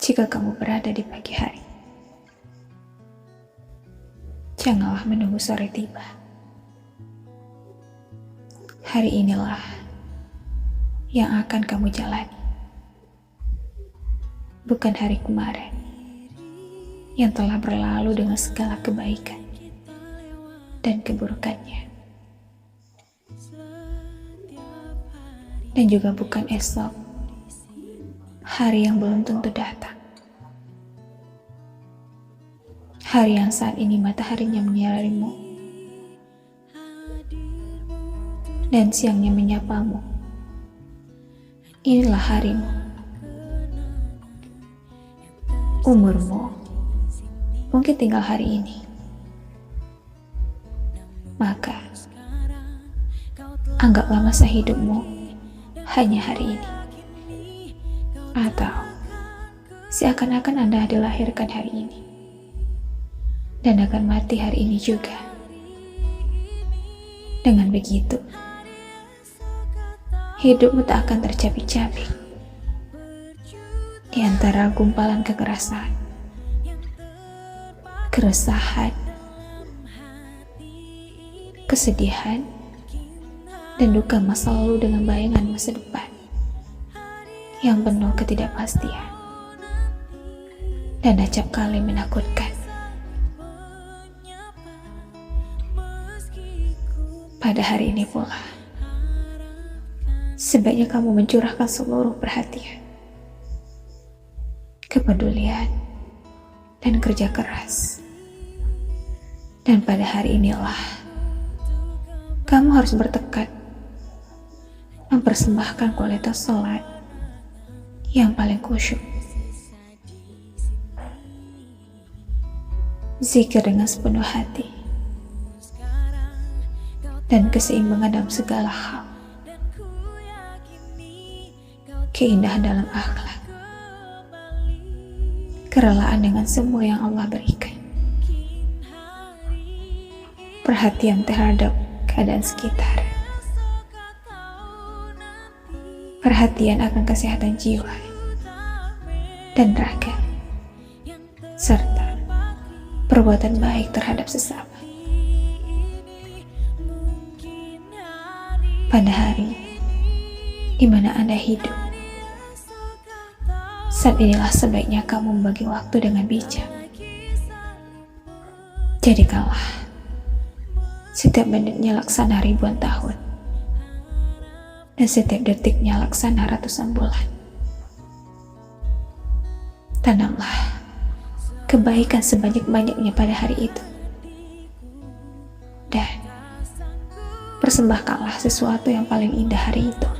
Jika kamu berada di pagi hari, janganlah menunggu sore tiba. Hari inilah yang akan kamu jalani, bukan hari kemarin yang telah berlalu dengan segala kebaikan dan keburukannya, dan juga bukan esok, hari yang belum tentu datang. Hari yang saat ini mataharinya menyinarimu dan siangnya menyapamu. Inilah harimu. Umurmu mungkin tinggal hari ini. Maka anggaplah masa hidupmu hanya hari ini. Atau seakan-akan Anda dilahirkan hari ini dan akan mati hari ini juga. Dengan begitu, hidupmu tak akan tercabik-cabik di antara gumpalan kekerasan, keresahan, kesedihan, dan duka masa lalu dengan bayangan masa depan yang penuh ketidakpastian dan acap kali menakutkan. Pada hari ini pula, sebaiknya kamu mencurahkan seluruh perhatian, kepedulian, dan kerja keras. Dan pada hari inilah, kamu harus bertekad mempersembahkan kualitas sholat yang paling khusyuk, zikir dengan sepenuh hati, dan keseimbangan dalam segala hal, keindahan dalam akhlak, kerelaan dengan semua yang Allah berikan, perhatian terhadap keadaan sekitar, perhatian akan kesehatan jiwa dan raga, serta perbuatan baik terhadap sesama. Pada hari di mana Anda hidup, saat inilah sebaiknya kamu membagi waktu dengan bijak. Jadikanlah setiap menitnya laksana ribuan tahun, dan setiap detiknya laksana ratusan bulan. Tanamlah kebaikan sebanyak-banyaknya pada hari itu, dan persembahkanlah sesuatu yang paling indah hari itu.